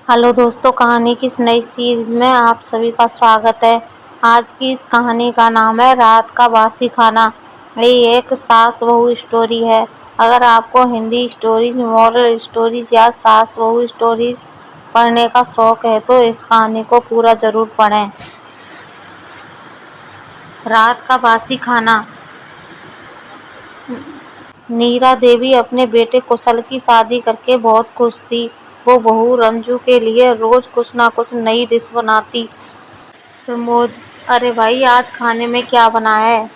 Hello दोस्तों, कहानी की इस नई सीरीज में आप सभी का स्वागत है। आज की इस कहानी का नाम है रात का बासी खाना। ये एक सास बहू स्टोरी है। अगर आपको हिंदी स्टोरीज, मॉरल स्टोरीज या सास बहू स्टोरीज पढ़ने का शौक है तो इस कहानी को पूरा जरूर पढ़ें। रात का बासी खाना। नीरा देवी अपने बेटे कुशल की शादी करके बहुत खुश थी। वो बहू रंजू के लिए रोज कुछ ना कुछ नई डिश बनाती। प्रमोद, अरे भाई, आज खाने में क्या बना है?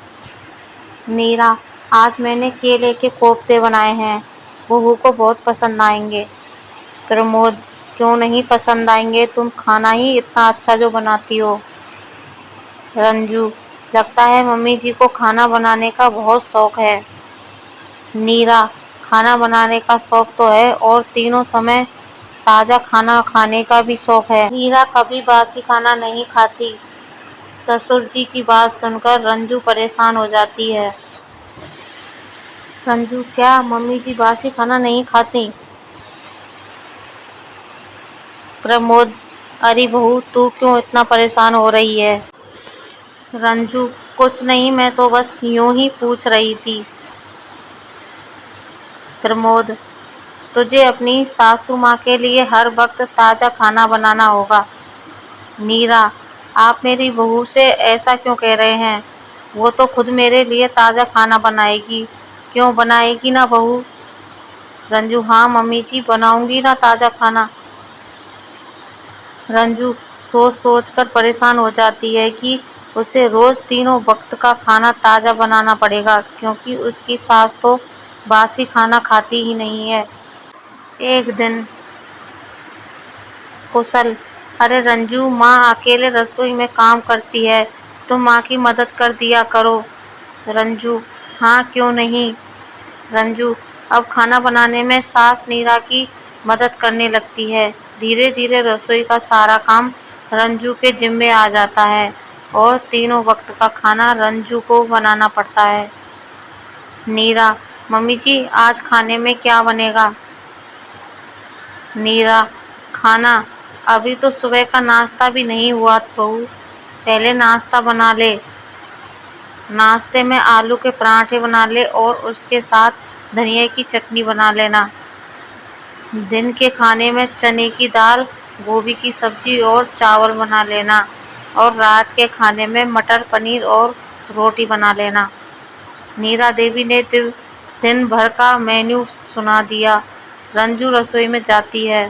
नीरा, आज मैंने केले के कोफ्ते बनाए हैं, बहू को बहुत पसंद आएंगे। प्रमोद, क्यों नहीं पसंद आएंगे, तुम खाना ही इतना अच्छा जो बनाती हो। रंजू, लगता है मम्मी जी को खाना बनाने का बहुत शौक है। नीरा, खाना बनाने का शौक तो है और तीनों समय ताजा खाना खाने का भी शौक है। नीरा कभी बासी खाना नहीं खाती। ससुर जी की बात सुनकर रंजू परेशान हो जाती है। रंजू, क्या मम्मी जी बासी खाना नहीं खाती? प्रमोद, अरे बहू, तू क्यों इतना परेशान हो रही है? रंजू, कुछ नहीं, मैं तो बस यूं ही पूछ रही थी। प्रमोद, तुझे अपनी सासू माँ के लिए हर वक्त ताजा खाना बनाना होगा। नीरा, आप मेरी बहू से ऐसा क्यों कह रहे हैं? वो तो खुद मेरे लिए ताजा खाना बनाएगी। क्यों बनाएगी ना बहू? रंजू, हाँ मम्मी जी, बनाऊंगी ना ताजा खाना। रंजू सोच सोच कर परेशान हो जाती है कि उसे रोज तीनों वक्त का खाना ताजा बनाना पड़ेगा, क्योंकि उसकी सास तो बासी खाना खाती ही नहीं है। एक दिन कुशल, अरे रंजू, माँ अकेले रसोई में काम करती है, तुम माँ की मदद कर दिया करो। रंजू, हाँ क्यों नहीं। रंजू, अब खाना बनाने में सास नीरा की मदद करने लगती है। धीरे धीरे रसोई का सारा काम रंजू के जिम्मे आ जाता है और तीनों वक्त का खाना रंजू को बनाना पड़ता है। नीरा, मम्मी जी, आज खाने में क्या बनेगा? नीरा, खाना? अभी तो सुबह का नाश्ता भी नहीं हुआ बहू, पहले नाश्ता बना ले। नाश्ते में आलू के पराठे बना ले और उसके साथ धनिया की चटनी बना लेना। दिन के खाने में चने की दाल, गोभी की सब्जी और चावल बना लेना और रात के खाने में मटर पनीर और रोटी बना लेना। नीरा देवी ने दिन भर का मेन्यू सुना दिया। रंजू रसोई में जाती है।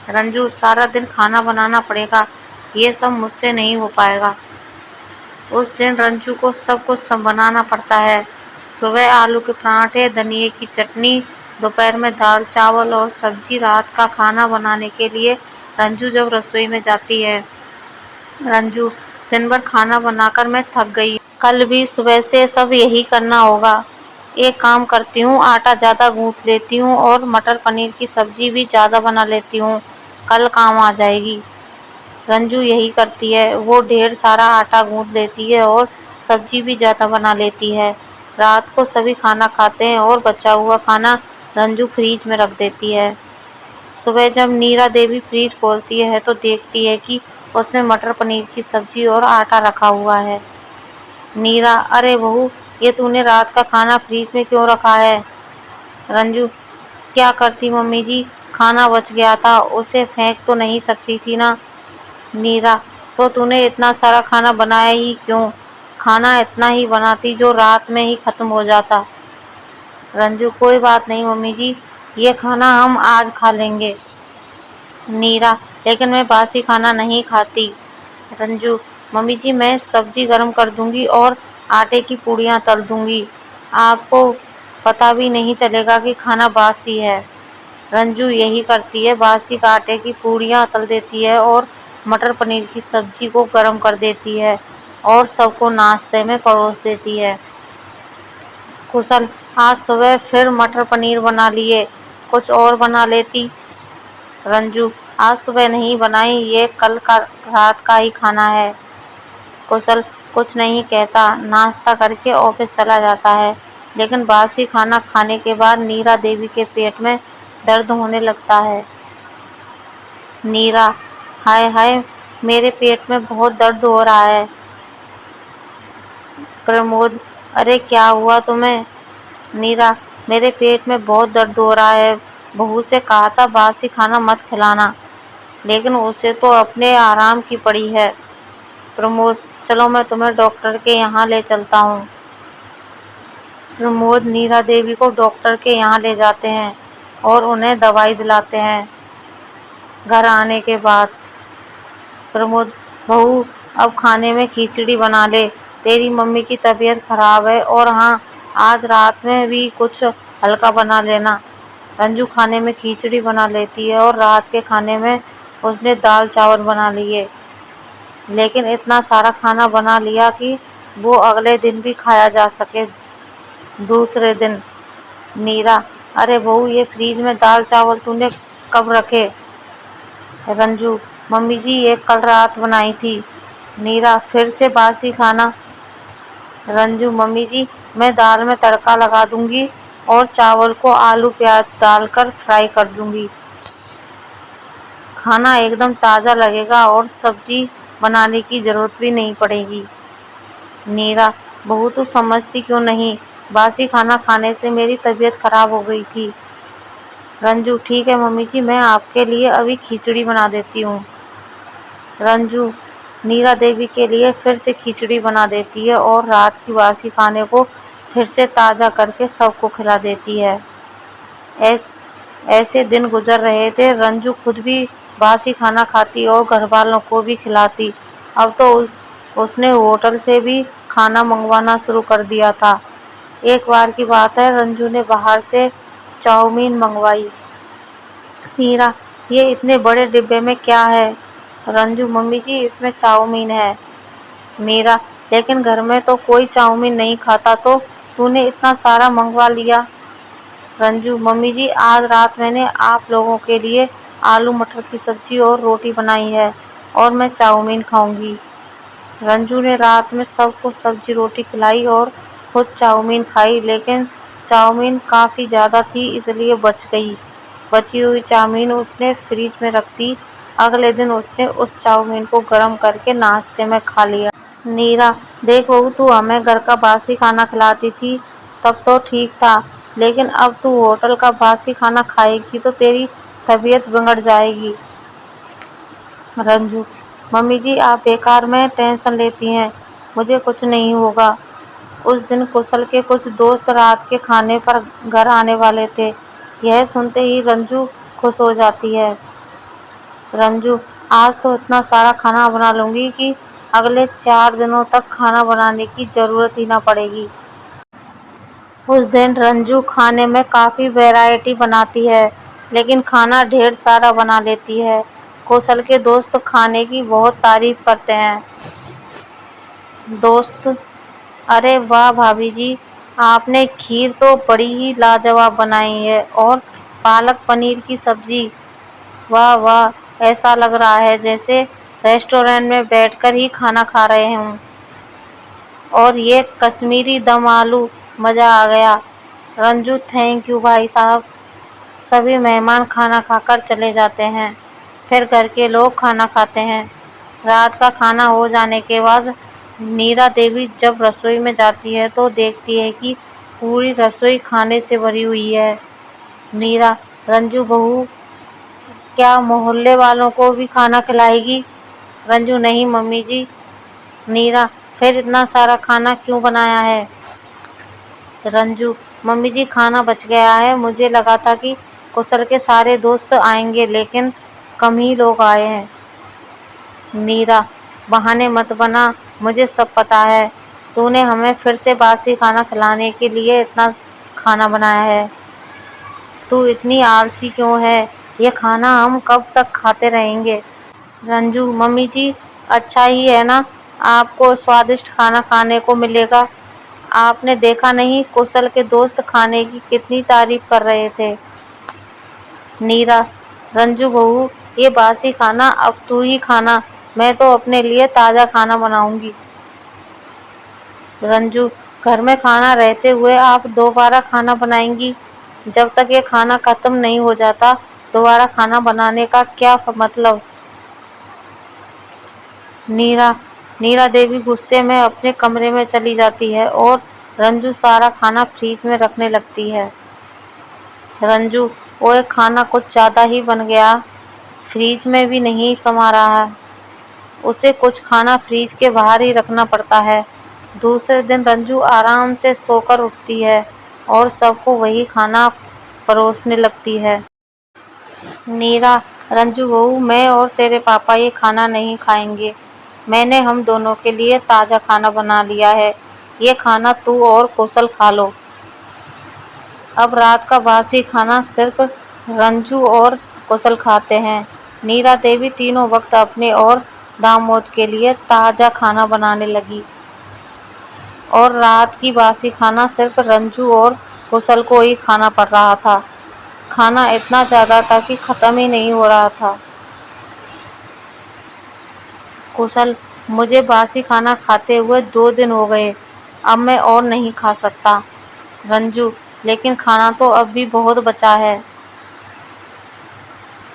रंजू, सारा दिन खाना बनाना पड़ेगा, ये सब मुझसे नहीं हो पाएगा। उस दिन रंजू को सब कुछ बनाना पड़ता है। सुबह आलू के पराठे, धनिए की चटनी, दोपहर में दाल चावल और सब्जी। रात का खाना बनाने के लिए रंजू जब रसोई में जाती है। रंजू, दिन भर खाना बनाकर मैं थक गई, कल भी सुबह से सब यही करना होगा। एक काम करती हूँ, आटा ज़्यादा गूँथ लेती हूँ और मटर पनीर की सब्जी भी ज़्यादा बना लेती हूँ, कल काम आ जाएगी। रंजू यही करती है, वो ढेर सारा आटा गूँथ लेती है और सब्जी भी ज़्यादा बना लेती है। रात को सभी खाना खाते हैं और बचा हुआ खाना रंजू फ्रीज में रख देती है। सुबह जब नीरा देवी फ्रीज खोलती है तो देखती है कि उसमें मटर पनीर की सब्जी और आटा रखा हुआ है। नीरा, अरे बहू, ये तूने रात का खाना फ्रीज में क्यों रखा है? रंजू, क्या करती मम्मी जी, खाना बच गया था, उसे फेंक तो नहीं सकती थी ना। नीरा, तो तूने इतना सारा खाना बनाया ही क्यों? खाना इतना ही बनाती जो रात में ही खत्म हो जाता। रंजू, कोई बात नहीं मम्मी जी, ये खाना हम आज खा लेंगे। नीरा, लेकिन मैं बासी खाना नहीं खाती। रंजू, मम्मी जी, मैं सब्जी गर्म कर दूंगी और आटे की पूड़ियाँ तल दूंगी, आपको पता भी नहीं चलेगा कि खाना बासी है। रंजू यही करती है, बासी आटे की पूड़ियाँ तल देती है और मटर पनीर की सब्जी को गर्म कर देती है और सबको नाश्ते में परोस देती है। कुशल, आज सुबह फिर मटर पनीर बना लिए, कुछ और बना लेती। रंजू, आज सुबह नहीं बनाई, ये कल का रात का ही खाना है। कुशल कुछ नहीं कहता, नाश्ता करके ऑफिस चला जाता है, लेकिन बासी खाना खाने के बाद नीरा देवी के पेट में दर्द होने लगता है। नीरा, हाय हाय, मेरे पेट में बहुत दर्द हो रहा है। प्रमोद, अरे क्या हुआ तुम्हें? नीरा, मेरे पेट में बहुत दर्द हो रहा है। बहू से कहा था बासी खाना मत खिलाना, लेकिन उसे तो अपने आराम की पड़ी है। प्रमोद, चलो मैं तुम्हें डॉक्टर के यहाँ ले चलता हूँ। प्रमोद नीरा देवी को डॉक्टर के यहाँ ले जाते हैं और उन्हें दवाई दिलाते हैं। घर आने के बाद प्रमोद, बहू अब खाने में खिचड़ी बना ले, तेरी मम्मी की तबीयत खराब है, और हाँ, आज रात में भी कुछ हल्का बना लेना। रंजू खाने में खिचड़ी बना लेती है और रात के खाने में उसने दाल चावल बना लिए, लेकिन इतना सारा खाना बना लिया कि वो अगले दिन भी खाया जा सके। दूसरे दिन नीरा, अरे बहू, ये फ्रिज में दाल चावल तूने कब रखे? रंजू, मम्मी जी ये कल रात बनाई थी। नीरा, फिर से बासी खाना? रंजू, मम्मी जी मैं दाल में तड़का लगा दूंगी और चावल को आलू प्याज डालकर फ्राई कर दूंगी। खाना एकदम ताज़ा लगेगा और सब्जी बनाने की जरूरत भी नहीं पड़ेगी। नीरा, बहू तू समझती क्यों नहीं? बासी खाना खाने से मेरी तबीयत खराब हो गई थी। रंजू, ठीक है मम्मी जी, मैं आपके लिए अभी खिचड़ी बना देती हूँ। रंजू नीरा देवी के लिए फिर से खिचड़ी बना देती है और रात की बासी खाने को फिर से ताज़ा करके सबको खिला देती है। ऐसे दिन गुजर रहे थे। रंजू खुद भी बासी खाना खाती और घर वालों को भी खिलाती। अब तो उसने होटल से भी खाना मंगवाना शुरू कर दिया था। एक बार की बात है, रंजू ने बाहर से चाउमीन मंगवाई। मीरा, ये इतने बड़े डिब्बे में क्या है? रंजू, मम्मी जी इसमें चाउमीन है। मीरा, लेकिन घर में तो कोई चाउमीन नहीं खाता, तो तूने इतना सारा मंगवा लिया। रंजू, मम्मी जी आज रात मैंने आप लोगों के लिए आलू मटर की सब्जी और रोटी बनाई है, और मैं चाउमीन खाऊंगी। रंजू ने रात में सबको सब्जी रोटी खिलाई और खुद चाउमीन खाई, लेकिन चाउमीन काफ़ी ज़्यादा थी इसलिए बच गई। बची हुई चाउमीन उसने फ्रिज में रख दी। अगले दिन उसने उस चाउमीन को गर्म करके नाश्ते में खा लिया। नीरा, देख बहू, तू हमें घर का बासी खाना खिलाती थी तब तो ठीक था, लेकिन अब तू होटल का बासी खाना खाएगी तो तेरी तबीयत बिगड़ जाएगी। रंजू, मम्मी जी आप बेकार में टेंशन लेती हैं, मुझे कुछ नहीं होगा। उस दिन कुशल के कुछ दोस्त रात के खाने पर घर आने वाले थे। यह सुनते ही रंजू खुश हो जाती है। रंजू, आज तो इतना सारा खाना बना लूंगी कि अगले 4 दिनों तक खाना बनाने की जरूरत ही ना पड़ेगी। उस दिन रंजू खाने में काफ़ी वैरायटी बनाती है, लेकिन खाना ढेर सारा बना लेती है। कौशल के दोस्त खाने की बहुत तारीफ करते हैं। दोस्त, अरे वाह भाभी जी, आपने खीर तो बड़ी ही लाजवाब बनाई है, और पालक पनीर की सब्जी, वाह वाह, ऐसा लग रहा है जैसे रेस्टोरेंट में बैठकर ही खाना खा रहे हूँ। और ये कश्मीरी दम आलू, मज़ा आ गया। रंजू, थैंक यू भाई साहब। सभी मेहमान खाना खाकर चले जाते हैं, फिर घर के लोग खाना खाते हैं। रात का खाना हो जाने के बाद नीरा देवी जब रसोई में जाती है तो देखती है कि पूरी रसोई खाने से भरी हुई है। नीरा, रंजू बहू क्या मोहल्ले वालों को भी खाना खिलाएगी? रंजू, नहीं मम्मी जी। नीरा, फिर इतना सारा खाना क्यों बनाया है? रंजू, मम्मी जी खाना बच गया है, मुझे लगा था कि कुशल के सारे दोस्त आएंगे, लेकिन कम ही लोग आए हैं। नीरा, बहाने मत बना, मुझे सब पता है। तूने हमें फिर से बासी खाना खिलाने के लिए इतना खाना बनाया है। तू इतनी आलसी क्यों है? ये खाना हम कब तक खाते रहेंगे? रंजू, मम्मी जी अच्छा ही है ना, आपको स्वादिष्ट खाना खाने को मिलेगा। आपने देखा नहीं कुशल के दोस्त खाने की कितनी तारीफ कर रहे थे। नीरा, रंजू बहू ये बासी खाना अब तू ही खाना, मैं तो अपने लिए ताज़ा खाना बनाऊंगी। रंजू, घर में खाना रहते हुए आप दोबारा खाना बनाएंगी? जब तक ये खाना खत्म नहीं हो जाता दोबारा खाना बनाने का क्या मतलब? नीरा देवी गुस्से में अपने कमरे में चली जाती है और रंजू सारा खाना फ्रिज में रखने लगती है। रंजू, ओए खाना कुछ ज्यादा ही बन गया, फ्रिज में भी नहीं समा रहा। उसे कुछ खाना फ्रिज के बाहर ही रखना पड़ता है। दूसरे दिन रंजू आराम से सोकर उठती है और सबको वही खाना परोसने लगती है। नीरा, रंजू बहू, मैं और तेरे पापा ये खाना नहीं खाएंगे। मैंने हम दोनों के लिए ताजा खाना बना लिया है। ये खाना तू और कौशल खा लो। अब रात का बासी खाना सिर्फ रंजू और कौशल खाते हैं। नीरा देवी तीनों वक्त अपने और दामोद के लिए ताजा खाना बनाने लगी और रात की बासी खाना सिर्फ रंजू और कौशल को ही खाना पड़ रहा था। खाना इतना ज्यादा था कि खत्म ही नहीं हो रहा था। कौशल, मुझे बासी खाना खाते हुए 2 दिन हो गए, अब मैं और नहीं खा सकता। रंजू, लेकिन खाना तो अब भी बहुत बचा है।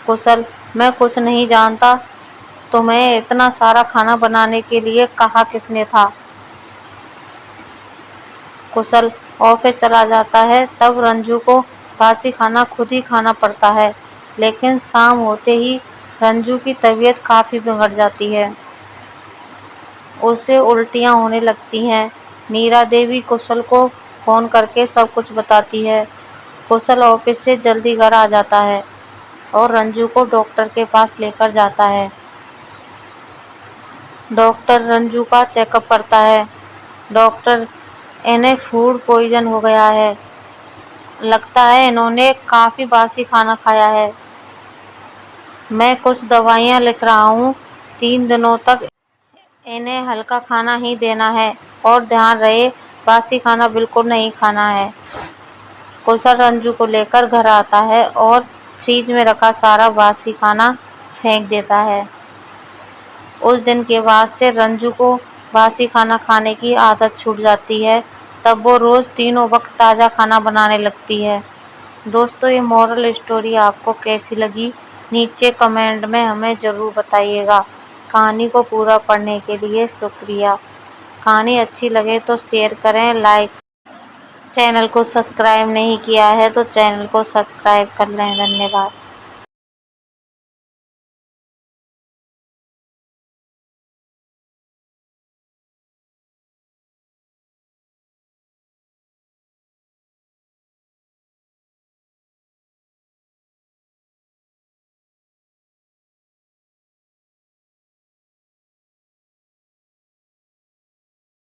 कौशल, मैं कुछ नहीं जानता, तुम्हें इतना सारा खाना बनाने के लिए कहा किसने था? कौशल ऑफिस चला जाता है, तब रंजू को बासी खाना खुद ही खाना पड़ता है, लेकिन शाम होते ही रंजू की तबीयत काफी बिगड़ जाती है। उसे उल्टियां होने लगती हैं। नीरा देवी कौशल को फोन करके सब कुछ बताती है। कौशल ऑफिस से जल्दी घर आ जाता है और रंजू को डॉक्टर के पास लेकर जाता है। डॉक्टर रंजू का चेकअप करता है। डॉक्टर, इन्हें फूड पॉइजन हो गया है, लगता है इन्होंने काफी बासी खाना खाया है। मैं कुछ दवाइयाँ लिख रहा हूँ, 3 दिनों तक इन्हें हल्का खाना ही देना है और ध्यान रहे बासी खाना बिल्कुल नहीं खाना है। कौशल रंजू को लेकर घर आता है और फ्रिज में रखा सारा बासी खाना फेंक देता है। उस दिन के बाद से रंजू को बासी खाना खाने की आदत छूट जाती है। तब वो रोज तीनों वक्त ताजा खाना बनाने लगती है। दोस्तों, ये मॉरल स्टोरी आपको कैसी लगी, नीचे कमेंट में हमें जरूर बताइएगा। कहानी को पूरा पढ़ने के लिए शुक्रिया। कहानी अच्छी लगे तो शेयर करें, लाइक। चैनल को सब्सक्राइब नहीं किया है तो चैनल को सब्सक्राइब कर लें। धन्यवाद।